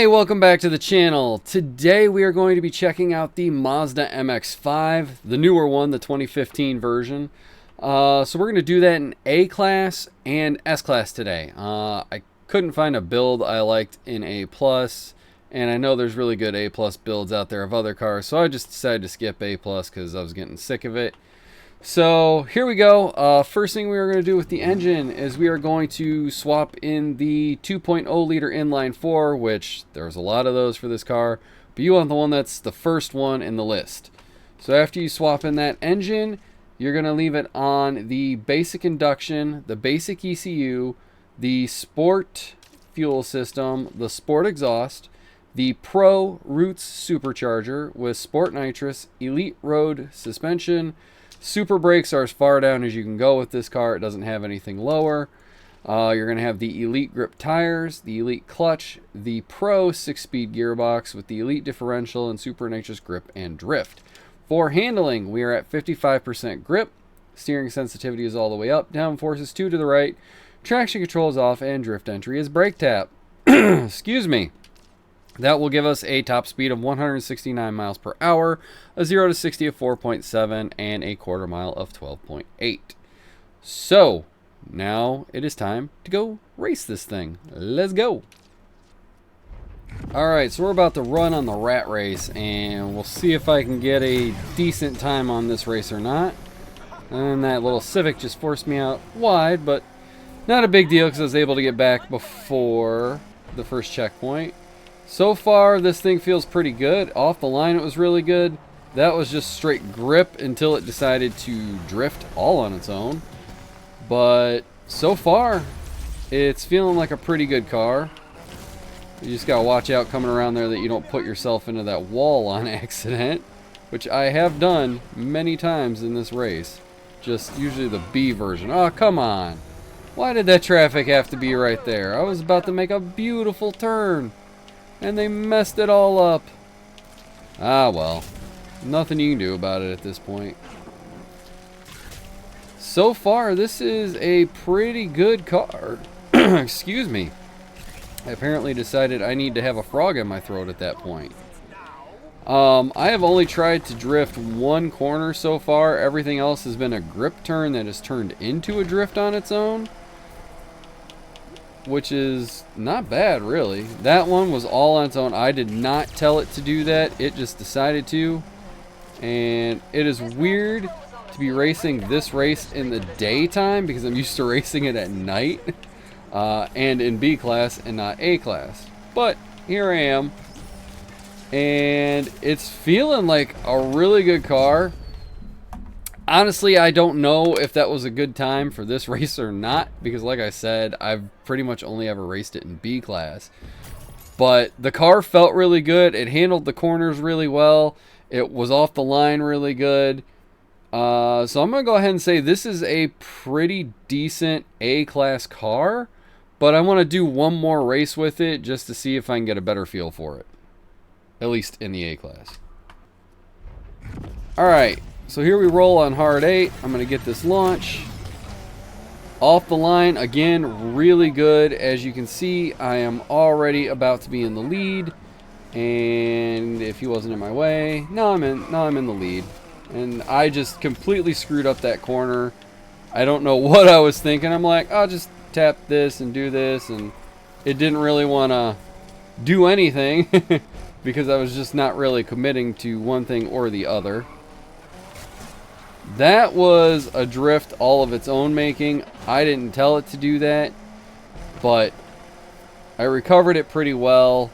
Hey, welcome back to the channel. Today we are going to be checking out the Mazda MX5, the newer one, the 2015 version. So we're going to do that in A-Class and S-Class today. I couldn't find a build I liked in A+, and I know there's really good A+ builds out there of other cars, so I just decided to skip A+ because I was getting sick of it. So here we go. First thing we are going to do with the engine is we are going to swap in the 2.0 liter inline 4, which there's a lot of those for this car, but you want the one that's the first one in the list. So after you swap in that engine, you're going to leave it on the basic induction, the basic ECU, the sport fuel system, the sport exhaust, the Pro Roots supercharger with sport nitrous, elite road suspension. Super brakes are as far down as you can go with this car. It doesn't have anything lower. You're going to have the Elite Grip tires, the Elite clutch, the Pro 6-speed gearbox with the Elite differential and super nitrous grip and drift. For handling, we are at 55% grip. Steering sensitivity is all the way up. Downforce is 2 to the right. Traction control is off, and drift entry is brake tap. Excuse me. That will give us a top speed of 169 miles per hour, a 0 to 60 of 4.7, and a quarter mile of 12.8. So, now it is time to go race this thing. Let's go. Alright, so we're about to run on the rat race, and we'll see if I can get a decent time on this race or not. And that little Civic just forced me out wide, but not a big deal because I was able to get back before the first checkpoint. So far, this thing feels pretty good. Off the line, it was really good. That was just straight grip until it decided to drift all on its own. But so far, it's feeling like a pretty good car. You just gotta watch out coming around there that you don't put yourself into that wall on accident, which I have done many times in this race. Just usually the B version. Oh, come on. Why did that traffic have to be right there? I was about to make a beautiful turn, and they messed it all up. Ah, well. Nothing you can do about it at this point. So far, this is a pretty good car. Excuse me. I apparently decided I need to have a frog in my throat at that point. I have only tried to drift one corner so far. Everything else has been a grip turn that has turned into a drift on its own, which is not bad, really. That one was all on its own. I did not tell it to do that. It just decided to. And it is weird to be racing this race in the daytime because I'm used to racing it at night and in B class and not A class. But here I am. And it's feeling like a really good car. Honestly, I don't know if that was a good time for this race or not, because like I said, I've pretty much only ever raced it in B class. But the car felt really good. It handled the corners really well. It was off the line really good. So I'm going to go ahead and say this is a pretty decent A-class car, but I want to do one more race with it just to see if I can get a better feel for it, at least in the A-class. Alright. So here we roll on hard 8. I'm going to get this launch. Off the line, again, really good. As you can see, I am already about to be in the lead. And if he wasn't in my way, now I'm in the lead. And I just completely screwed up that corner. I don't know what I was thinking. I'm like, I'll just tap this and do this. And it didn't really want to do anything because I was just not really committing to one thing or the other. That was a drift all of its own making. I didn't tell it to do that, but I recovered it pretty well.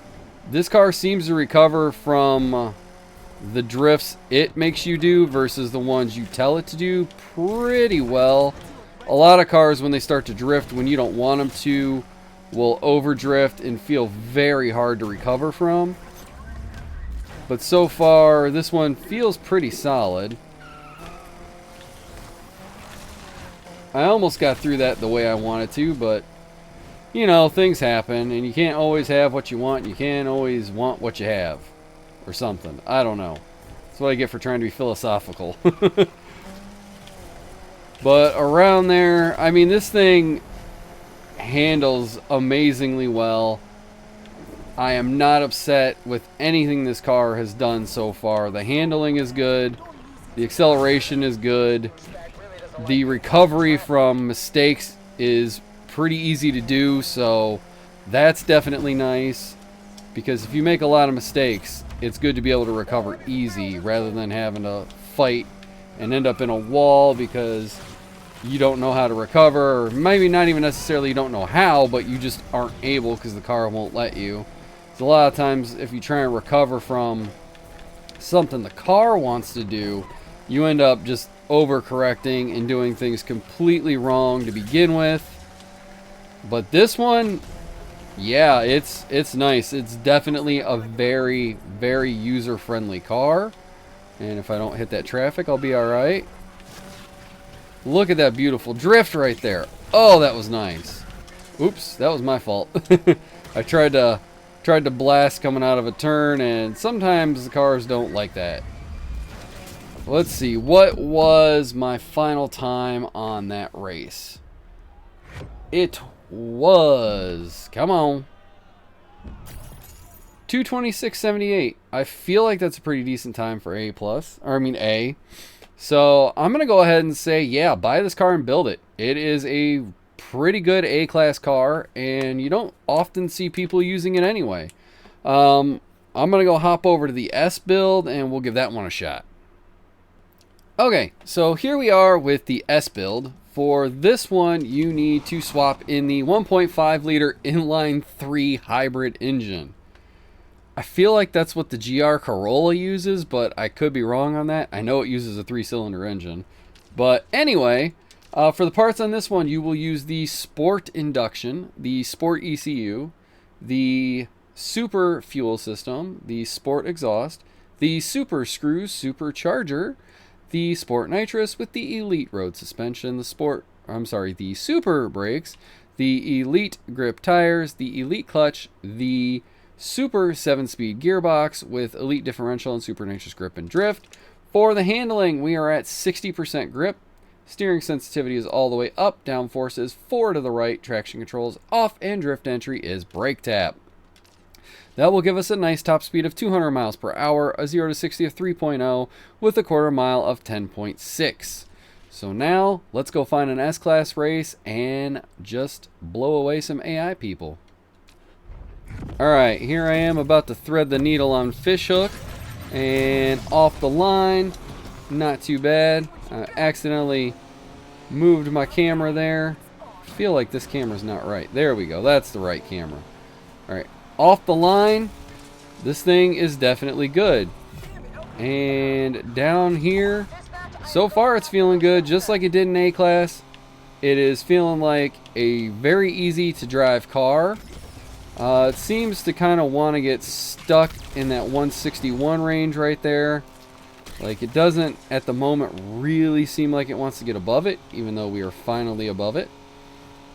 This car seems to recover from the drifts it makes you do versus the ones you tell it to do pretty well. A lot of cars, when they start to drift when you don't want them to, will overdrift and feel very hard to recover from. But so far, this one feels pretty solid. I almost got through that the way I wanted to, but, you know, things happen, and you can't always have what you want, and you can't always want what you have, or something. I don't know. That's what I get for trying to be philosophical. But around there, I mean, this thing handles amazingly well. I am not upset with anything this car has done so far. The handling is good. The acceleration is good. The recovery from mistakes is pretty easy to do, so that's definitely nice. Because if you make a lot of mistakes, it's good to be able to recover easy rather than having to fight and end up in a wall because you don't know how to recover, or maybe not even necessarily you don't know how, but you just aren't able because the car won't let you. So a lot of times if you try and recover from something the car wants to do, you end up just overcorrecting and doing things completely wrong to begin with. But this one, yeah, it's nice. It's definitely a very, very user-friendly car. And if I don't hit that traffic, I'll be alright. Look at that beautiful drift right there. Oh, that was nice. Oops, that was my fault. I tried to blast coming out of a turn, and sometimes the cars don't like that. Let's see, what was my final time on that race? It was, come on, 2:26.78. I feel like that's a pretty decent time for A+, or I mean A. So I'm going to go ahead and say, yeah, buy this car and build it. It is a pretty good A-class car, and you don't often see people using it anyway. I'm going to go hop over to the S build, and we'll give that one a shot. Okay, so here we are with the S build. For this one, you need to swap in the 1.5 liter inline 3 hybrid engine. I feel like that's what the GR Corolla uses, but I could be wrong on that. I know it uses a 3-cylinder engine. But anyway, for the parts on this one, you will use the Sport Induction, the Sport ECU, the Super Fuel System, the Sport Exhaust, the Super Screw Supercharger, the Sport Nitrous with the Elite Road Suspension, the Super Brakes, the Elite Grip Tires, the Elite Clutch, the Super 7-speed gearbox with Elite Differential and Super Nitrous Grip and Drift. For the handling, we are at 60% grip. Steering sensitivity is all the way up, downforce is 4 to the right, traction control is off, and drift entry is brake tap. That will give us a nice top speed of 200 miles per hour, a 0 to 60 of 3.0, with a quarter mile of 10.6. So now, let's go find an S-Class race and just blow away some AI people. Alright, here I am about to thread the needle on Fishhook, and off the line, not too bad. I accidentally moved my camera there. I feel like this camera's not right. There we go, that's the right camera. Alright, off the line, this thing is definitely good. And down here, so far it's feeling good, just like it did in A-Class. It is feeling like a very easy to drive car. It seems to kind of want to get stuck in that 161 range right there. Like, it doesn't at the moment really seem like it wants to get above it, even though we are finally above it.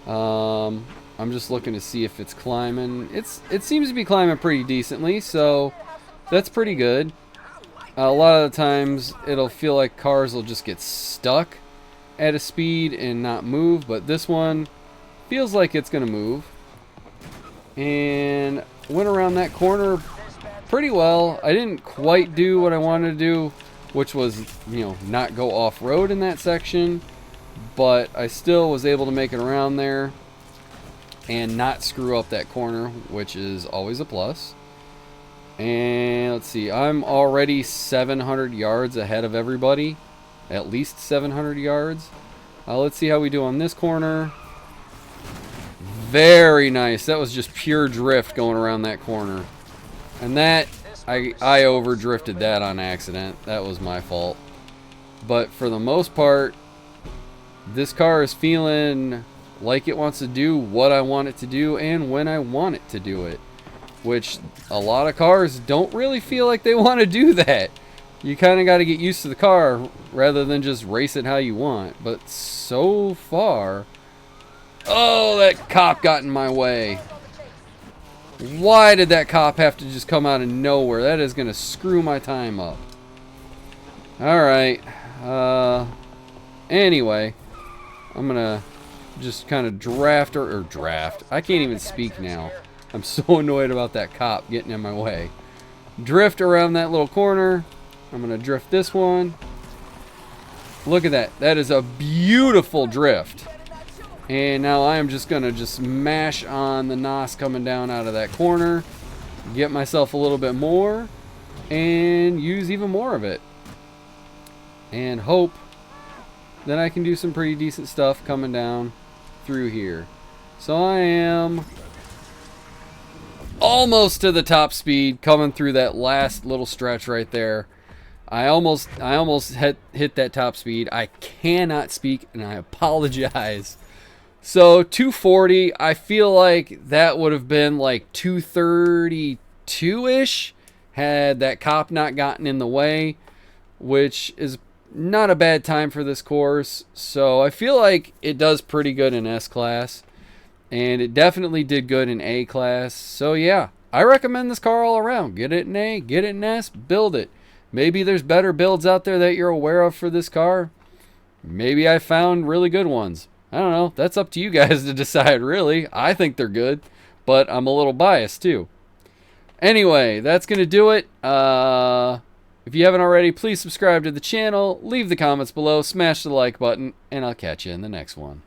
I'm just looking to see if it's climbing. It seems to be climbing pretty decently, so that's pretty good. A lot of the times it'll feel like cars will just get stuck at a speed and not move, but this one feels like it's going to move. And went around that corner pretty well. I didn't quite do what I wanted to do, which was, not go off-road in that section, but I still was able to make it around there and not screw up that corner, which is always a plus. And let's see, I'm already 700 yards ahead of everybody, at least 700 yards. Let's see how we do on this corner. Very nice. That was just pure drift going around that corner. And that, I over drifted that on accident. That was my fault. But for the most part, this car is feeling like it wants to do what I want it to do and when I want it to do it. Which a lot of cars don't really feel like they want to do that. You kind of got to get used to the car rather than just race it how you want. But so far... Oh, that cop got in my way. Why did that cop have to just come out of nowhere? That is going to screw my time up. Alright. Anyway. I'm going to just kind of draft. I can't even speak now. I'm so annoyed about that cop getting in my way. Drift around that little corner. I'm going to drift this one. Look at that. That is a beautiful drift. And now I am just going to just smash on the NOS coming down out of that corner. Get myself a little bit more. And use even more of it. And hope that I can do some pretty decent stuff coming down through here. So I am almost to the top speed coming through that last little stretch right there. I almost hit that top speed. I cannot speak and I apologize. So 240, I feel like that would have been like 232-ish had that cop not gotten in the way, which is not a bad time for this course. So I feel like it does pretty good in S-Class. And it definitely did good in A-Class. So yeah, I recommend this car all around. Get it in A, get it in S, build it. Maybe there's better builds out there that you're aware of for this car. Maybe I found really good ones. I don't know. That's up to you guys to decide, really. I think they're good, but I'm a little biased too. Anyway, that's going to do it. If you haven't already, please subscribe to the channel, leave the comments below, smash the like button, and I'll catch you in the next one.